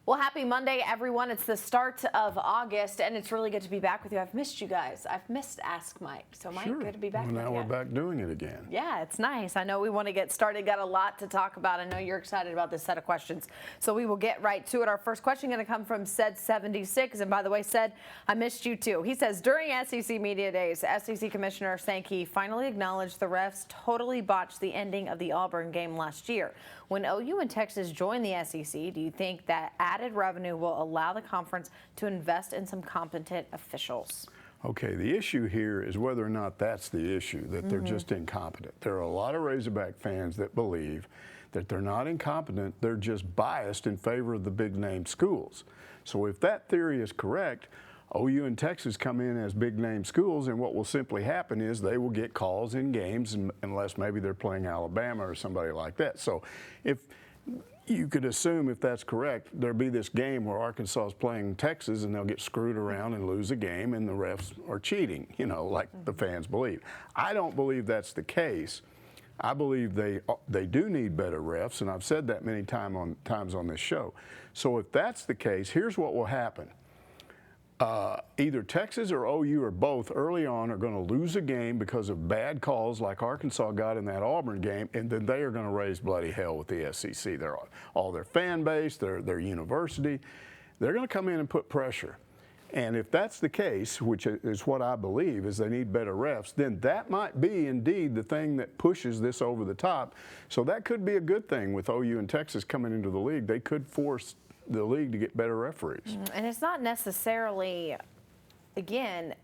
Well, happy Monday, everyone. It's the start of August, and it's really good to be back with you. I've missed you guys. I've missed Ask Mike. So, Mike, Sure. good to be back Well, with now you. we're back doing it again. Yeah, it's nice. I know we want to get started. Got a lot to talk about. I know you're excited about this set of questions. So we will get right to it. Our first question going to come from Said76. And by the way, Said, I missed you too. He says, during SEC Media Days, SEC Commissioner Sankey finally acknowledged the refs totally botched the ending of the Auburn game last year. When OU and Texas join the SEC, do you think that added revenue will allow the conference to invest in some competent officials? Okay, the issue here is whether or not that's the issue, that they're just incompetent. There are a lot of Razorback fans that believe that they're not incompetent, they're just biased in favor of the big-name schools. So if that theory is correct, OU and Texas come in as big-name schools, and what will simply happen is they will get calls in games unless maybe they're playing Alabama or somebody like that. So if you could assume, if that's correct, there'll be this game where Arkansas is playing Texas and they'll get screwed around and lose a game and the refs are cheating, you know, like the fans believe. I don't believe that's the case. I believe they do need better refs, and I've said that many times on this show. So if that's the case, here's what will happen. Either Texas or OU or both early on are going to lose a game because of bad calls like Arkansas got in that Auburn game, and then they are going to raise bloody hell with the SEC. All their fan base, their university, they're going to come in and put pressure. And if that's the case, which is what I believe, is they need better refs, then that might be indeed the thing that pushes this over the top. So that could be a good thing with OU and Texas coming into the league. They could force the league to get better referees. And it's not necessarily, again,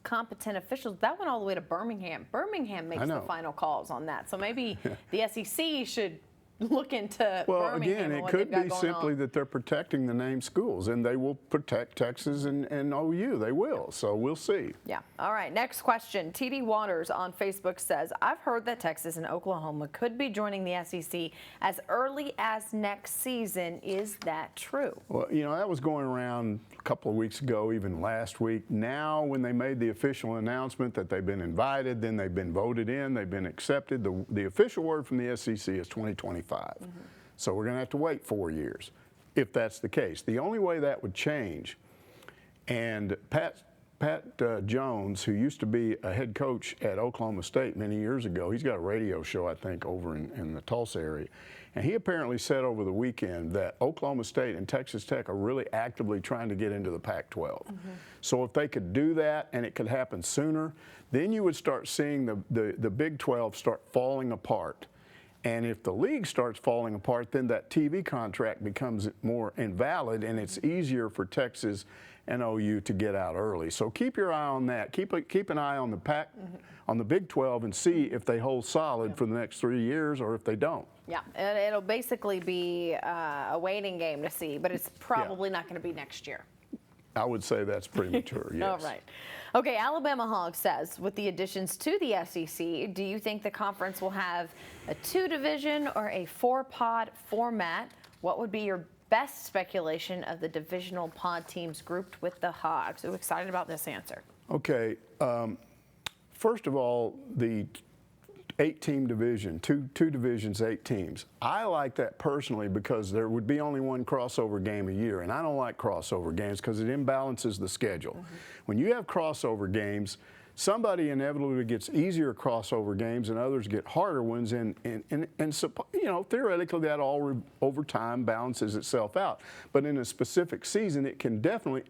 competent officials. That went all the way to Birmingham. Birmingham makes the final calls on that. So maybe the SEC should look into Well, Birmingham. again, it could be simply that they're protecting the name schools, and they will protect Texas and OU. They will. So we'll see. Yeah. All right. Next question. TD Waters on Facebook says, I've heard that Texas and Oklahoma could be joining the SEC as early as next season. Is that true? Well, you know, that was going around a couple of weeks ago, even last week. Now, when they made the official announcement that they've been invited, then they've been voted in, they've been accepted, the official word from the SEC is 2025. So we're going to have to wait 4 years if that's the case. The only way that would change, and Pat Jones, who used to be a head coach at Oklahoma State many years ago, he's got a radio show, I think, over in the Tulsa area, and he apparently said over the weekend that Oklahoma State and Texas Tech are really actively trying to get into the Pac-12. So if they could do that and it could happen sooner, then you would start seeing the Big 12 start falling apart. And if the league starts falling apart, then that TV contract becomes more invalid, and it's easier for Texas and OU to get out early. So keep your eye on that. Keep an eye on the on the Big 12 and see if they hold solid for the next 3 years or if they don't. Yeah, and it'll basically be a waiting game to see, but it's probably not going to be next year. I would say that's premature, yes. All right. Okay, Alabama Hog says, with the additions to the SEC, do you think the conference will have a 2-division or a 4-pod format? What would be your best speculation of the divisional pod teams grouped with the Hogs? So excited about this answer. Okay. First of all, the 8-team division, two divisions, 8 teams. I like that personally because there would be only one crossover game a year, and I don't like crossover games because it imbalances the schedule. When you have crossover games, somebody inevitably gets easier crossover games and others get harder ones, and you know, theoretically that all over time balances itself out. But in a specific season, it can definitely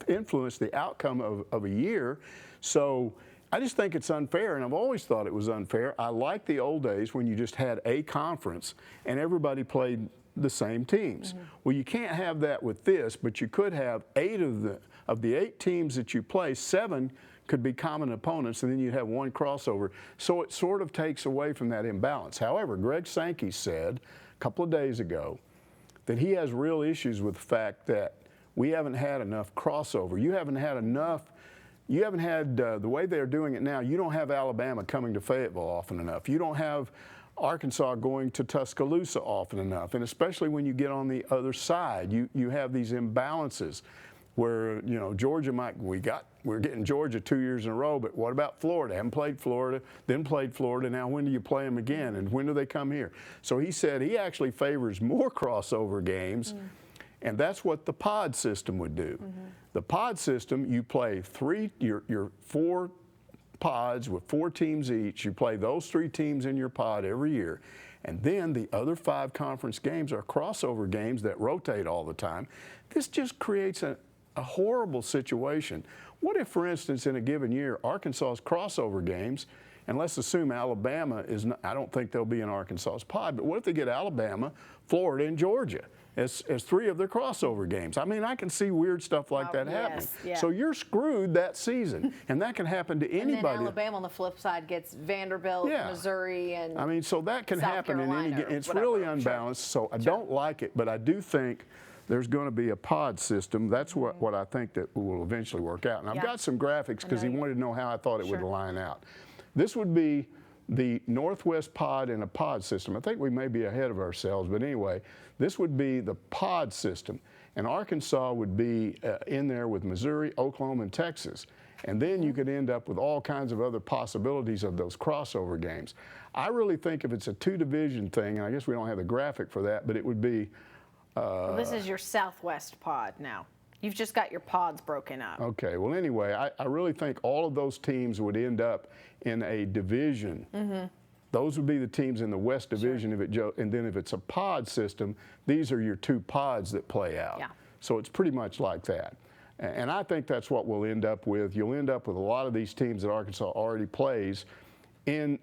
influence the outcome of a year. So I just think it's unfair, and I've always thought it was unfair. I like the old days when you just had a conference and everybody played the same teams. Well, you can't have that with this, but you could have 8 of the 8 teams that you play, 7 could be common opponents, and then you have 1 crossover. So it sort of takes away from that imbalance. However, Greg Sankey said a couple of days ago that he has real issues with the fact that we haven't had enough crossover. You haven't had the way they're doing it now, you don't have Alabama coming to Fayetteville often enough. You don't have Arkansas going to Tuscaloosa often enough. And especially when you get on the other side, you have these imbalances. where, you know, Georgia we're getting Georgia 2 years in a row, but what about Florida? Haven't played Florida, then played Florida. Now when do you play them again, and when do they come here? So he said he actually favors more crossover games, and that's what the pod system would do. The pod system, you play your 4 pods with 4 teams each. You play those 3 teams in your pod every year. And then the other 5 conference games are crossover games that rotate all the time. This just creates a horrible situation. What if, for instance, in a given year, Arkansas's crossover games, and let's assume Alabama is not, I don't think they'll be in Arkansas's pod, but what if they get Alabama, Florida, and Georgia as 3 of their crossover games? I mean, I can see weird stuff like that happening. Yeah. So you're screwed that season, and that can happen to anybody. And then Alabama on the flip side gets Vanderbilt, Missouri, and I mean, so that can South happen in any game. It's whatever. really unbalanced, so I don't like it, but I do think there's going to be a pod system. That's what I think that will eventually work out. And I've got some graphics because he wanted to know how I thought it would line out. This would be the Northwest pod in a pod system. I think we may be ahead of ourselves, but anyway, this would be the pod system. And Arkansas would be in there with Missouri, Oklahoma, and Texas. And then you could end up with all kinds of other possibilities of those crossover games. I really think if it's a 2-division thing, and I guess we don't have the graphic for that, but it would be well, this is your Southwest pod now. You've just got your pods broken up. Okay. Well, anyway, I really think all of those teams would end up in a division. Those would be the teams in the West Division. And then if it's a pod system, these are your 2 pods that play out. So it's pretty much like that. And I think that's what we'll end up with. You'll end up with a lot of these teams that Arkansas already plays in.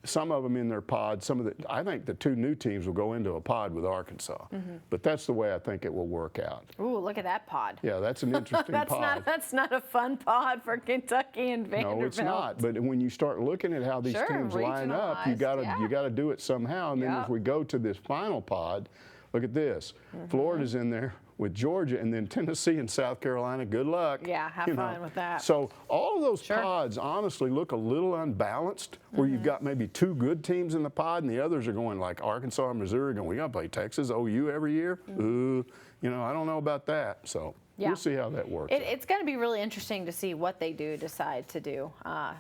Some of them in their pod. I think the 2 new teams will go into a pod with Arkansas. But that's the way I think it will work out. Ooh, look at that pod. Yeah, that's an interesting pod. That's not a fun pod for Kentucky and Vanderbilt. No, it's not. But when you start looking at how these teams line up, you got to do it somehow. And then if we go to this final pod, look at this. Florida's in there with Georgia, and then Tennessee and South Carolina. Good luck. Yeah, have fun with that. So all of those pods honestly look a little unbalanced, where you've got maybe 2 good teams in the pod, and the others are going like Arkansas and Missouri going, we got to play Texas, OU every year. You know, I don't know about that. So we'll see how that works. It's going to be really interesting to see what they decide to do.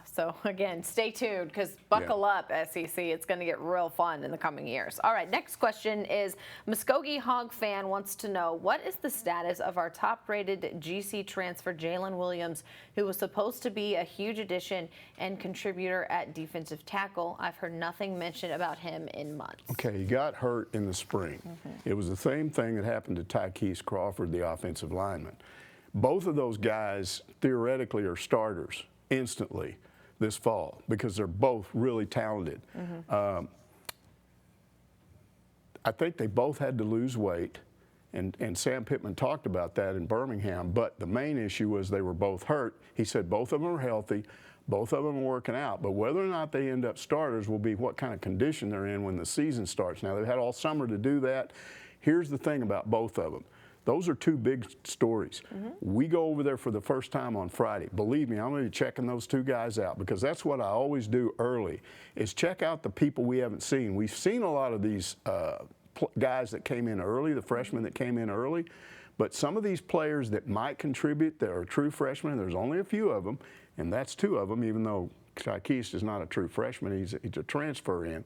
So again, stay tuned, because buckle up, SEC. It's going to get real fun in the coming years. All right, next question is Muskogee Hog fan wants to know, what is the status of our top-rated GC transfer Jaylen Williams, who was supposed to be a huge addition and contributor at defensive tackle? I've heard nothing mentioned about him in months. Okay, he got hurt in the spring. It was the same thing that happened to Tykees Crawford, the offensive lineman. Both of those guys theoretically are starters instantly this fall because they're both really talented. I think they both had to lose weight, and Sam Pittman talked about that in Birmingham, but the main issue was they were both hurt. He said both of them are healthy, both of them are working out, but whether or not they end up starters will be what kind of condition they're in when the season starts. Now, they've had all summer to do that. Here's the thing about both of them. Those are 2 big stories. We go over there for the first time on Friday. Believe me, I'm going to be checking those 2 guys out, because that's what I always do early, is check out the people we haven't seen. We've seen a lot of these guys that came in early, the freshmen that came in early, but some of these players that might contribute that are true freshmen, there's only a few of them, and that's 2 of them, even though Tykees is not a true freshman, he's a transfer in.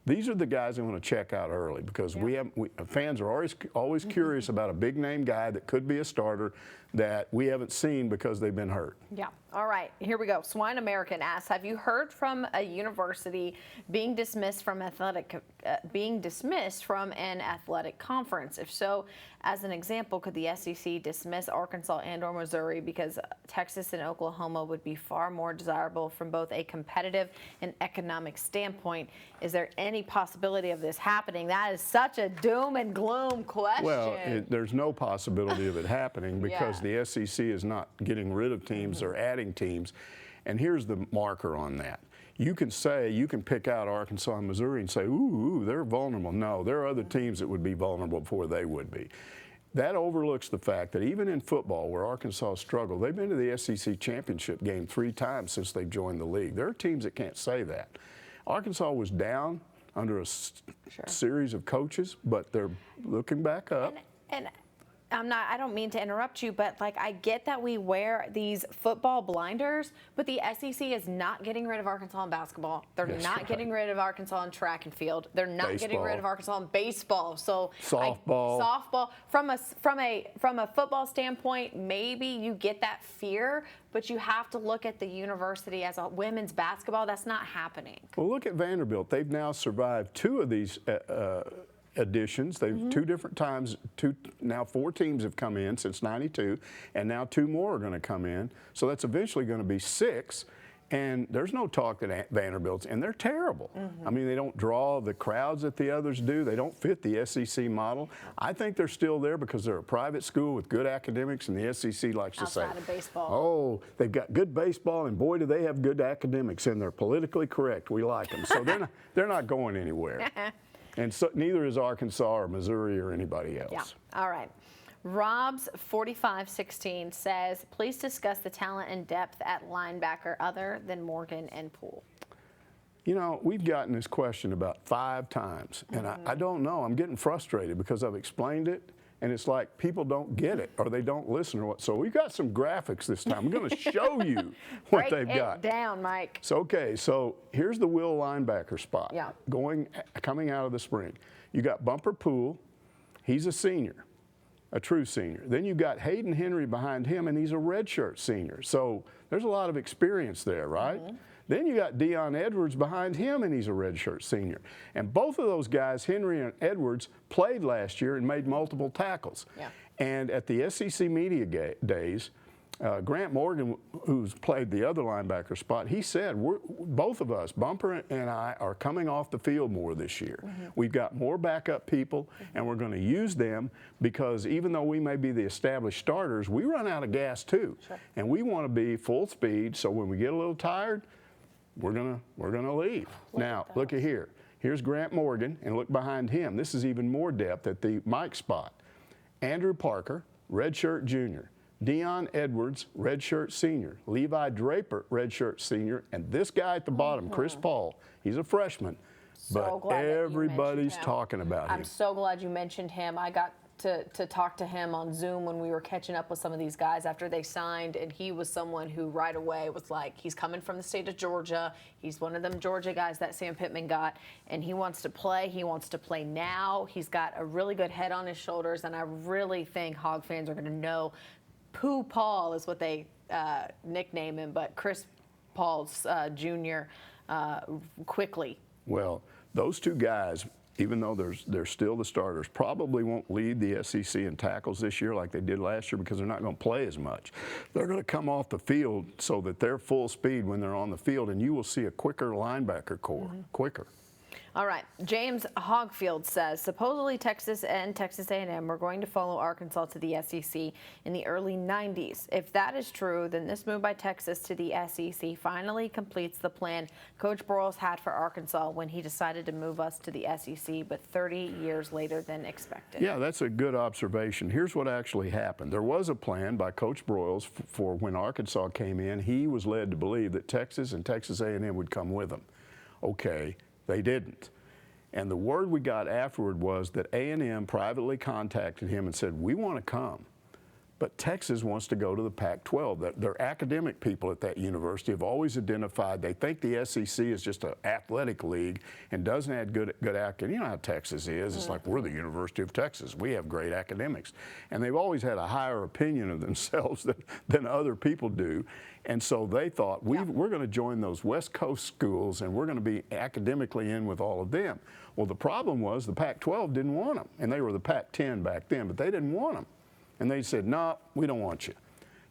These are the guys I want to check out early, because fans are always curious about a big name guy that could be a starter that we haven't seen because they've been hurt. Yeah. All right, here we go. Swine American asks, have you heard from a university being dismissed from an athletic conference? If so, as an example, could the SEC dismiss Arkansas and/or Missouri because Texas and Oklahoma would be far more desirable from both a competitive and economic standpoint? Is there any possibility of this happening? That is such a doom and gloom question. Well, there's no possibility of it happening because the SEC is not getting rid of teams or adding teams. And here's the marker on that. You can pick out Arkansas and Missouri and say, ooh, they're vulnerable. No, there are other teams that would be vulnerable before they would be. That overlooks the fact that even in football, where Arkansas struggled, they've been to the SEC championship game 3 times since they joined the league. There are teams that can't say that. Arkansas was down under a series of coaches, but they're looking back up. And I don't mean to interrupt you, but like I get that we wear these football blinders, but the SEC is not getting rid of Arkansas in basketball. They're That's not right. getting rid of Arkansas in track and field. They're not getting rid of Arkansas in baseball. So softball. From a football standpoint, maybe you get that fear, but you have to look at the university as a women's basketball. That's not happening. Well, look at Vanderbilt. They've now survived 2 of these editions. They've 2 different times. Now 4 teams have come in since '92, and now 2 more are going to come in. So that's eventually going to be 6. And there's no talk that Vanderbilt's, and they're terrible. I mean, they don't draw the crowds that the others do. They don't fit the SEC model. I think they're still there because they're a private school with good academics, and the SEC likes to say, outside of baseball. oh, they've got good baseball, and boy, do they have good academics, and they're politically correct. We like them. So they're not going anywhere. And so neither is Arkansas or Missouri or anybody else. Yeah. All right. Rob's 4516 says, please discuss the talent and depth at linebacker other than Morgan and Poole. You know, we've gotten this question about 5 times, and I don't know. I'm getting frustrated because I've explained it, and it's like people don't get it or they don't listen or what. So we've got some graphics this time. I'm going to show you what they've got. Break it down, Mike. So, okay, so here's the will linebacker spot. Yeah. Coming out of the spring. You got Bumper Poole. He's a senior, a true senior. Then you got Hayden Henry behind him, and he's a redshirt senior. So there's a lot of experience there, right? Then you got Deion Edwards behind him, and he's a redshirt senior. And both of those guys, Henry and Edwards, played last year and made multiple tackles. Yeah. And at the SEC Media Days, Grant Morgan, who's played the other linebacker spot, he said, both of us, Bumper and I, are coming off the field more this year. We've got more backup people, and we're going to use them because even though we may be the established starters, we run out of gas too. Sure. And we want to be full speed, so when we get a little tired, we're gonna leave. Now, look at here. Here's Grant Morgan, and look behind him. This is even more depth at the Mike spot. Andrew Parker, redshirt junior. Deion Edwards, redshirt senior. Levi Draper, redshirt senior. And this guy at the bottom, Chris Paul, he's a freshman. So but glad that you everybody's mentioned him. talking about him. I'm so glad you mentioned him. I got to talk to him on Zoom when we were catching up with some of these guys after they signed, and he was someone who right away was like, he's coming from the state of Georgia. He's one of them Georgia guys that Sam Pittman got, and he wants to play. He wants to play now. He's got a really good head on his shoulders, and I really think Hog fans are going to know Pooh Paul is what they nickname him, but Chris Paul's Jr. Quickly. Well, those 2 guys, even though they're still the starters, probably won't lead the SEC in tackles this year like they did last year because they're not going to play as much. They're going to come off the field so that they're full speed when they're on the field, and you will see a quicker linebacker core, quicker. All right. James Hogfield says, supposedly Texas and Texas A&M were going to follow Arkansas to the SEC in the early 90s. If that is true, then this move by Texas to the SEC finally completes the plan Coach Broyles had for Arkansas when he decided to move us to the SEC, but 30 years later than expected. Yeah, that's a good observation. Here's what actually happened. There was a plan by Coach Broyles for when Arkansas came in. He was led to believe that Texas and Texas A&M would come with him. Okay. They didn't. And the word we got afterward was that A&M privately contacted him and said, we want to come, but Texas wants to go to the Pac-12. Their academic people at that university have always identified, they think the SEC is just an athletic league and doesn't have good academics. You know how Texas is. It's like, we're the University of Texas. We have great academics. And they've always had a higher opinion of themselves than other people do. And so they thought, we're going to join those West Coast schools, and we're going to be academically in with all of them. Well, the problem was the Pac-12 didn't want them, and they were the Pac-10 back then, but they didn't want them. And they said, no, we don't want you.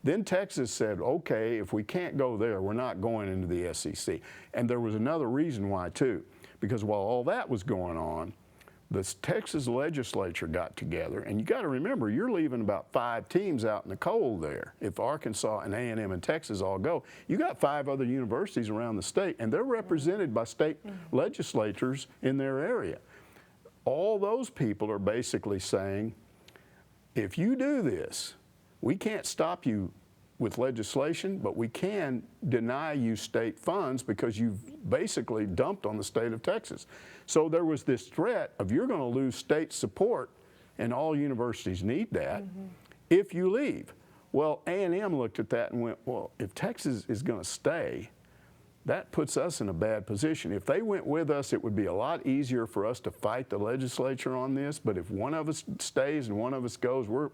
Then Texas said, okay, if we can't go there, we're not going into the SEC. And there was another reason why, too, because while all that was going on, the Texas legislature got together, and you got to remember, you're leaving about 5 teams out in the cold there. If Arkansas and A&M and Texas all go, you got 5 other universities around the state, and they're represented by state legislatures in their area. All those people are basically saying, if you do this, we can't stop you with legislation, but we can deny you state funds because you've basically dumped on the state of Texas. So there was this threat of you're going to lose state support and all universities need that, if you leave. Well, A&M looked at that and went, well, if Texas is going to stay, that puts us in a bad position. If they went with us, it would be a lot easier for us to fight the legislature on this. But if one of us stays and one of us goes, we'll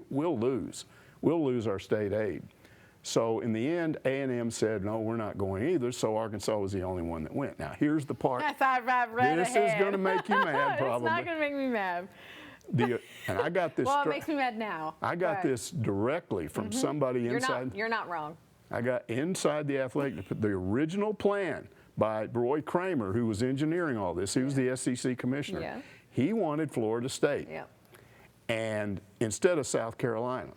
lose. We'll lose our state aid. So in the end, A&M said, no, we're not going either. So Arkansas was the only one that went. Now, here's the part. I thought I read this ahead. is going to make you mad, probably. It's not going to make me mad. And I got this. Well, it makes me mad now. I got this directly from somebody inside. You're not wrong. I got inside the athletic, the original plan by Roy Kramer, who was engineering all this. He was the SEC commissioner. Yeah. He wanted Florida State, and instead of South Carolina.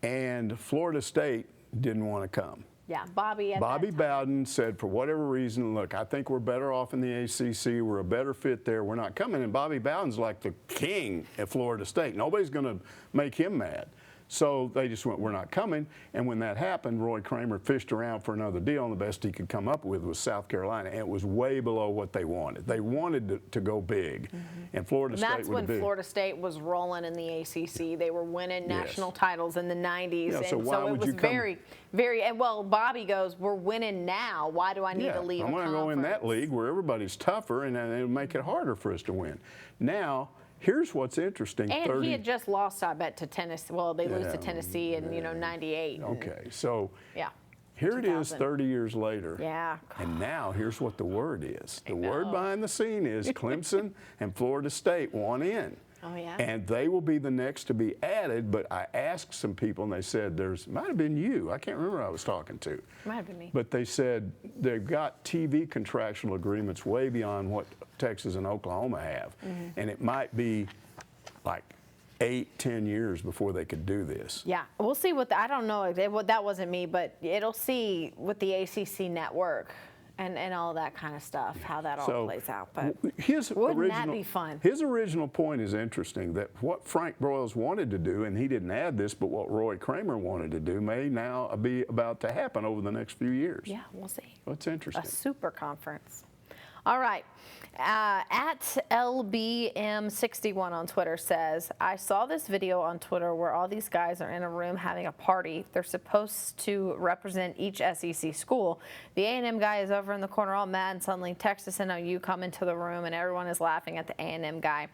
And Florida State didn't want to come. Yeah, Bobby Bowden said, for whatever reason, look, I think we're better off in the ACC. We're a better fit there. We're not coming. And Bobby Bowden's like the king at Florida State. Nobody's going to make him mad. So they just went, we're not coming. And when that happened, Roy Kramer fished around for another deal, and the best he could come up with was South Carolina, and it was way below what they wanted. They wanted to go big, and Florida State would be. That's when Florida State was rolling in the ACC. They were winning national titles in the 90s, yeah, and so why it would was you come? very, and well, Bobby goes, we're winning now. Why do I need to leave a conference? I want to go in that league where everybody's tougher, and it'll make it harder for us to win. Now, here's what's interesting. And he had just lost, I bet, to Tennessee. Well, they lose to Tennessee in, 98. Okay, so here 2000. it is 30 years later. Yeah. And now here's what the word is. The word behind the scene is Clemson and Florida State want in. Oh, yeah. And they will be the next to be added, but I asked some people, and they said might have been you. I can't remember who I was talking to. Might have been me. But they said they've got TV contractual agreements way beyond what Texas and Oklahoma have. And it might be like 8-10 years before they could do this. Yeah, we'll see I don't know, that wasn't me, but it'll see with the ACC network and all that kind of stuff, how that all plays out. But wouldn't that be fun? His original point is interesting, that what Frank Broyles wanted to do, and he didn't add this, but what Roy Kramer wanted to do may now be about to happen over the next few years. Yeah, we'll see. That's interesting. A super conference. All right. At LBM61 on Twitter says, I saw this video on Twitter where all these guys are in a room having a party. They're supposed to represent each SEC school. The A&M guy is over in the corner all mad, and suddenly Texas and OU come into the room and everyone is laughing at the A&M guy.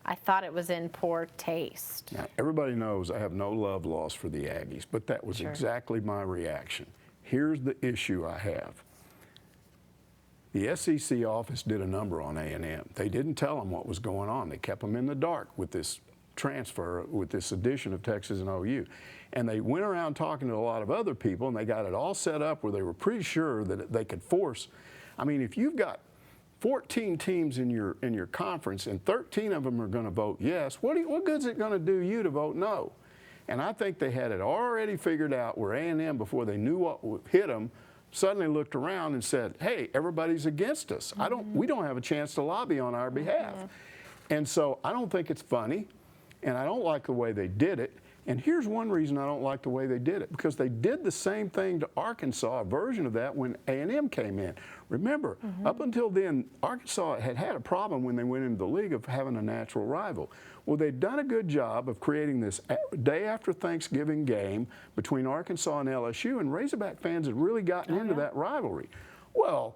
I thought it was in poor taste. Now, everybody knows I have no love lost for the Aggies, but that was exactly my reaction. Here's the issue I have. The SEC office did a number on A&M. They didn't tell them what was going on. They kept them in the dark with this transfer, with this addition of Texas and OU. And they went around talking to a lot of other people, and they got it all set up where they were pretty sure that they could force. I mean, if you've got 14 teams in your conference and 13 of them are going to vote yes, what good is it going to do you to vote no? And I think they had it already figured out where A&M, before they knew what would hit them, suddenly looked around and said, hey, everybody's against us. We don't have a chance to lobby on our behalf. And so I don't think it's funny, and I don't like the way they did it. And here's one reason I don't like the way they did it, because they did the same thing to Arkansas, a version of that, when A&M came in. Remember, up until then, Arkansas had a problem when they went into the league of having a natural rival. Well, they'd done a good job of creating this day after Thanksgiving game between Arkansas and LSU, and Razorback fans had really gotten into that rivalry. Well,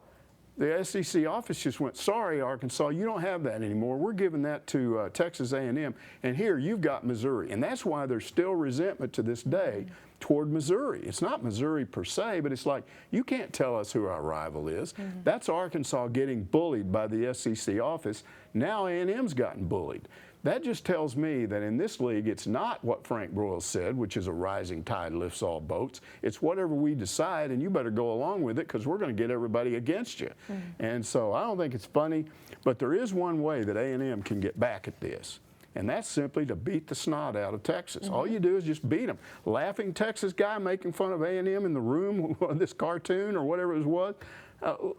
the SEC office just went, sorry, Arkansas, you don't have that anymore. We're giving that to Texas A&M, and here you've got Missouri. And that's why there's still resentment to this day toward Missouri. It's not Missouri per se, but it's like, you can't tell us who our rival is. That's Arkansas getting bullied by the SEC office. Now A&M's gotten bullied. That just tells me that in this league, it's not what Frank Broyles said, which is a rising tide lifts all boats. It's whatever we decide, and you better go along with it, because we're going to get everybody against you. And so I don't think it's funny, but there is one way that A&M can get back at this, and that's simply to beat the snot out of Texas. All you do is just beat them. Laughing Texas guy making fun of A&M in the room, this cartoon or whatever it was.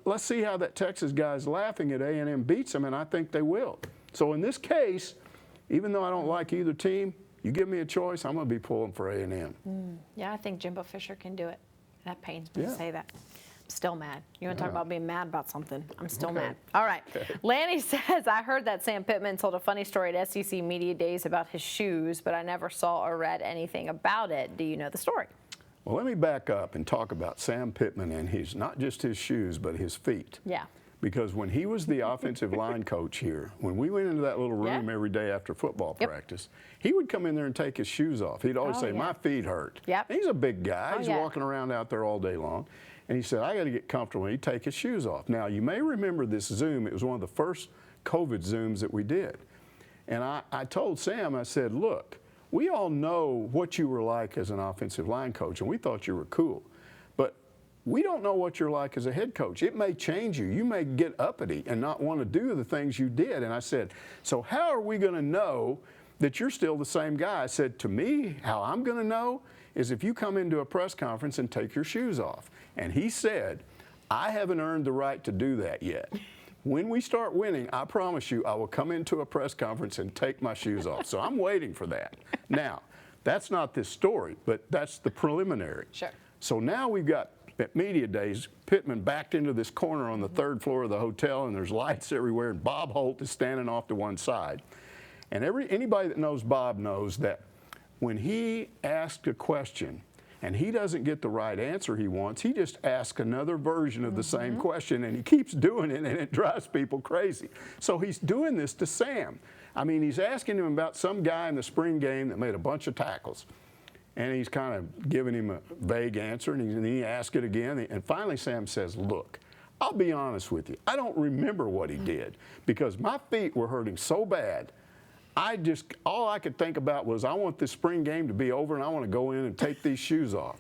Let's see how that Texas guy's laughing at A&M beats them, and I think they will. So in this case, even though I don't like either team, you give me a choice, I'm going to be pulling for A&M. Yeah, I think Jimbo Fisher can do it. That pains me to say that. Still mad. You want to talk about being mad about something? I'm still mad. All right. Lanny says, I heard that Sam Pittman told a funny story at SEC Media Days about his shoes, but I never saw or read anything about it. Do you know the story? Well, let me back up and talk about Sam Pittman and not just his shoes, but his feet. Yeah. Because when he was the offensive line coach here, when we went into that little room every day after football practice, he would come in there and take his shoes off. He'd always say, my feet hurt. Yep. He's a big guy. He's walking around out there all day long. And he said, I got to get comfortable. And he'd take his shoes off. Now, you may remember this Zoom. It was one of the first COVID Zooms that we did. And I told Sam, I said, look, we all know what you were like as an offensive line coach, and we thought you were cool. But we don't know what you're like as a head coach. It may change you. You may get uppity and not want to do the things you did. And I said, so how are we going to know that you're still the same guy? I said, to me, how I'm going to know is if you come into a press conference and take your shoes off. And he said, I haven't earned the right to do that yet. When we start winning, I promise you, I will come into a press conference and take my shoes off. So I'm waiting for that. Now, that's not this story, but that's the preliminary. Sure. So now we've got, at Media Days, Pittman backed into this corner on the third floor of the hotel, and there's lights everywhere, and Bob Holt is standing off to one side. And anybody that knows Bob knows that when he asks a question and he doesn't get the right answer he wants, he just asks another version of the same question, and he keeps doing it, and it drives people crazy. So he's doing this to Sam. I mean, he's asking him about some guy in the spring game that made a bunch of tackles. And he's kind of giving him a vague answer, and he asks it again. And finally, Sam says, look, I'll be honest with you. I don't remember what he did because my feet were hurting so bad. All I could think about was I want this spring game to be over, and I want to go in and take these shoes off.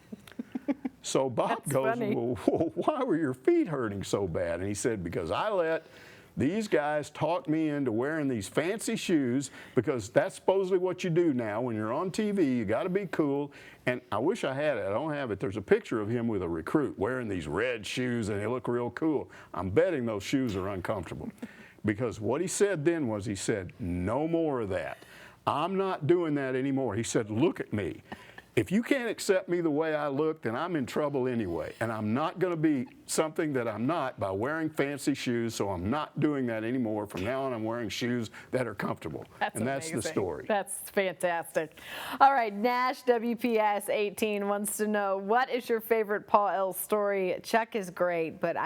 So Bob goes, well, why were your feet hurting so bad? And he said, because I let these guys talk me into wearing these fancy shoes because that's supposedly what you do now. When you're on TV, you got to be cool. And I wish I had it. I don't have it. There's a picture of him with a recruit wearing these red shoes, and they look real cool. I'm betting those shoes are uncomfortable. Because what he said then was, he said, no more of that. I'm not doing that anymore. He said, look at me. If you can't accept me the way I look, then I'm in trouble anyway. And I'm not going to be something that I'm not by wearing fancy shoes, so I'm not doing that anymore. From now on, I'm wearing shoes that are comfortable. That's amazing. That's the story. That's fantastic. All right, Nash WPS 18 wants to know, what is your favorite Paul L. story? Chuck is great, but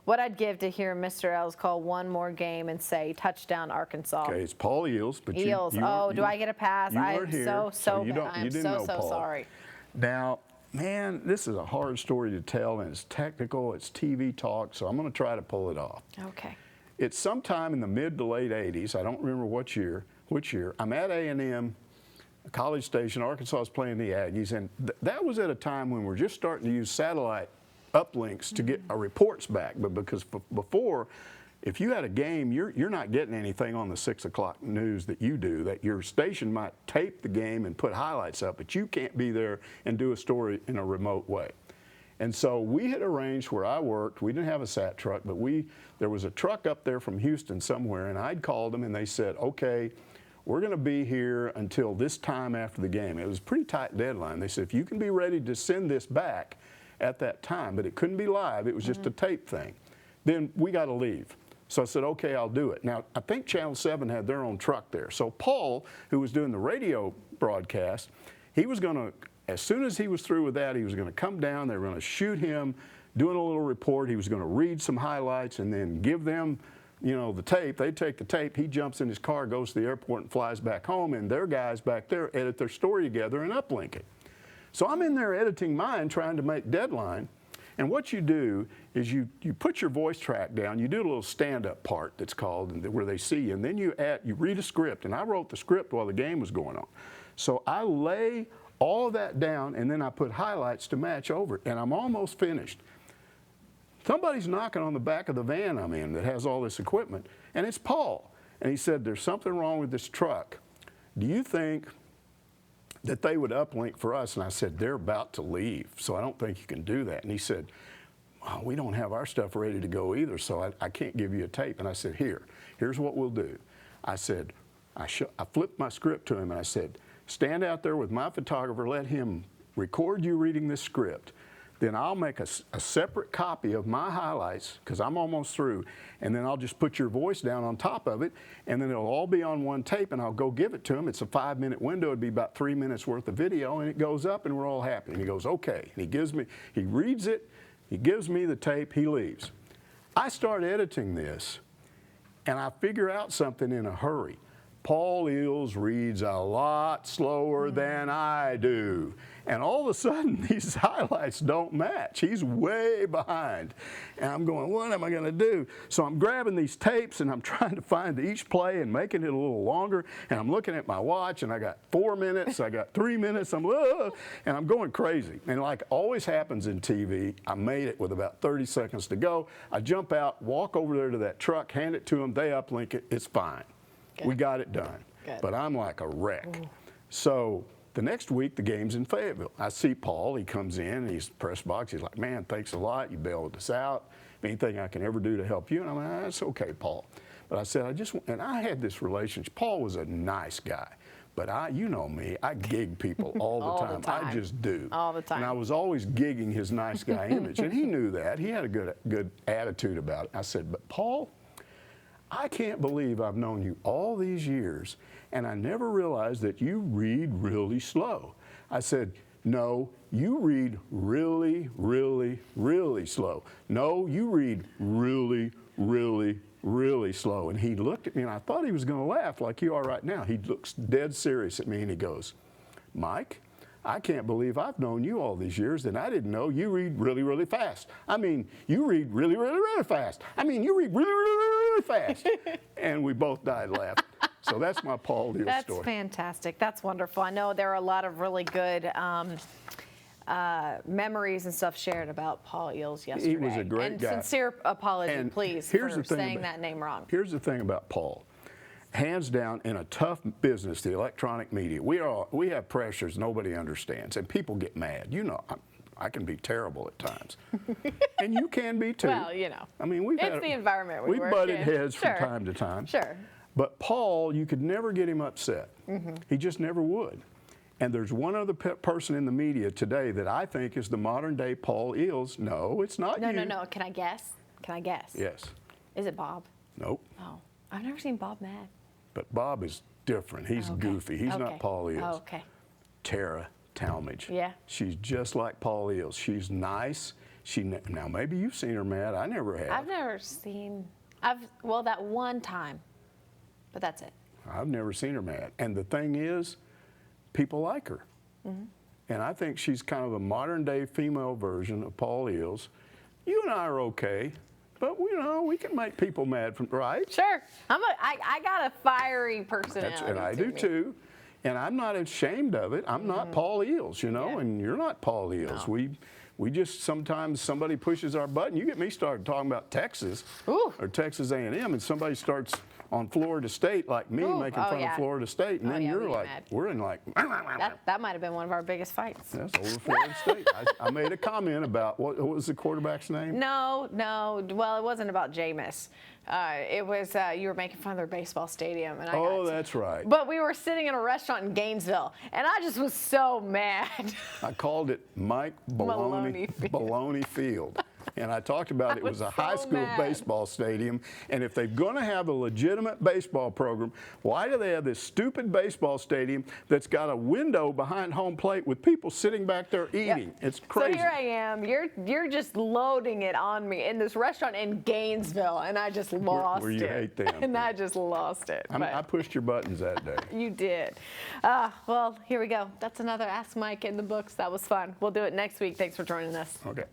what I'd give to hear Mr. L's call one more game and say touchdown Arkansas. Okay, it's Paul Eels. But Eels. Do I get a pass? I'm so sorry. Now, man, this is a hard story to tell, and it's technical. It's TV talk, so I'm going to try to pull it off. Okay. It's sometime in the mid to late 80s. I don't remember which year. I'm at A&M, College Station. Arkansas is playing the Aggies, and that was at a time when we're just starting to use satellite uplinks to get our reports back. But because before, if you had a game, you're not getting anything on the 6 o'clock news that you do. That your station might tape the game and put highlights up, but you can't be there and do a story in a remote way. And so we had arranged where I worked. We didn't have a sat truck, but there was a truck up there from Houston somewhere, and I'd called them, and they said, okay, we're going to be here until this time after the game. It was a pretty tight deadline. They said, if you can be ready to send this back at that time, but it couldn't be live. It was just a tape thing. Then we got to leave. So I said, okay, I'll do it. Now, I think Channel 7 had their own truck there. So Paul, who was doing the radio broadcast, he was going to, as soon as he was through with that, he was going to come down. They were going to shoot him doing a little report. He was going to read some highlights and then give them, the tape. They'd take the tape. He jumps in his car, goes to the airport, and flies back home, and their guys back there edit their story together and uplink it. So I'm in there editing mine, trying to make deadline. And what you do is you put your voice track down. You do a little stand-up part that's called, where they see you. And then you read a script. And I wrote the script while the game was going on. So I lay all that down, and then I put highlights to match over it. And I'm almost finished. Somebody's knocking on the back of the van I'm in that has all this equipment. And it's Paul. And he said, there's something wrong with this truck. Do you think that they would uplink for us? And I said, they're about to leave, so I don't think you can do that. And he said, oh, we don't have our stuff ready to go either, so I can't give you a tape. And I said, here's what we'll do. I said, I flipped my script to him, and I said, stand out there with my photographer, let him record you reading this script. then I'll make a separate copy of my highlights, because I'm almost through, and then I'll just put your voice down on top of it, and then it'll all be on one tape, and I'll go give it to him. It's a 5-minute window. It'd be about 3 minutes worth of video, and it goes up, and we're all happy. And he goes, okay. And he reads it, he gives me the tape, he leaves. I start editing this, and I figure out something in a hurry. Paul Eels reads a lot slower than I do. And all of a sudden, these highlights don't match. He's way behind. And I'm going, what am I going to do? So I'm grabbing these tapes, and I'm trying to find each play and making it a little longer. And I'm looking at my watch, and I got 4 minutes, I got 3 minutes, and I'm going crazy. And like always happens in TV, I made it with about 30 seconds to go. I jump out, walk over there to that truck, hand it to them, they uplink it, it's fine. Good. We got it done. Good. But I'm like a wreck. Ooh. So the next week, the game's in Fayetteville. I see Paul. He comes in, and he's press box. He's like, man, thanks a lot. You bailed us out. Anything I can ever do to help you? And I'm like, that's okay, Paul. But I said, and I had this relationship. Paul was a nice guy. But you know me, I gig people all the time. I just do. All the time. And I was always gigging his nice guy image. And he knew that. He had a good attitude about it. I said, but Paul, I can't believe I've known you all these years, and I never realized that you read really slow. I said, no, you read really, really, really slow. No, you read really, really, really slow. And he looked at me, and I thought he was going to laugh like you are right now. He looks dead serious at me, and he goes, Mike, I can't believe I've known you all these years, and I didn't know you read really, really fast. I mean, you read really, really, really fast. I mean, you read really, really, really fast. And we both died laughing. So that's my Paul Eels story. That's fantastic. That's wonderful. I know there are a lot of really good memories and stuff shared about Paul Eels yesterday. He was a great guy. And sincere apology, please, for saying that name wrong. Here's the thing about Paul. Hands down, in a tough business, the electronic media, we have pressures nobody understands, and people get mad. You know, I can be terrible at times, and you can be too. Well, you know, I mean, it's the environment we work butted in. heads from time to time. Sure. But Paul, you could never get him upset. He just never would. And there's one other person in the media today that I think is the modern day Paul Eels. No, it's not you. No. Can I guess? Yes. Is it Bob? Nope. Oh, I've never seen Bob mad. But Bob is different. He's goofy. He's not Paul Eels. Oh, okay. Tara Talmadge. Yeah. She's just like Paul Eels. She's nice. Now, maybe you've seen her mad. I never have. I've never seen, well, that one time, but that's it. I've never seen her mad. And the thing is, people like her. And I think she's kind of a modern day female version of Paul Eels. You and I are okay. But, you know, we can make people mad, right? Sure. I got a fiery personality. And I do too. And I'm not ashamed of it. I'm not Paul Eels, you know, and you're not Paul Eels. No. We just sometimes somebody pushes our button. You get me started talking about Texas or Texas A&M, and somebody starts on Florida State like me making fun of Florida State, and then you're like, we're in like. That might have been one of our biggest fights. That's over Florida State. I made a comment about what was the quarterback's name? No. Well, it wasn't about Jameis. It was you were making fun of their baseball stadium, and that's right. But we were sitting in a restaurant in Gainesville, and I just was so mad. I called it Mike Baloney Field. And I talked about it was a high school baseball stadium. And if they're going to have a legitimate baseball program, why do they have this stupid baseball stadium that's got a window behind home plate with people sitting back there eating? Yep. It's crazy. So here I am. You're just loading it on me in this restaurant in Gainesville, and I just lost where you hate them. And I just lost it. I pushed your buttons that day. You did. Well, here we go. That's another Ask Mike in the books. That was fun. We'll do it next week. Thanks for joining us. Okay.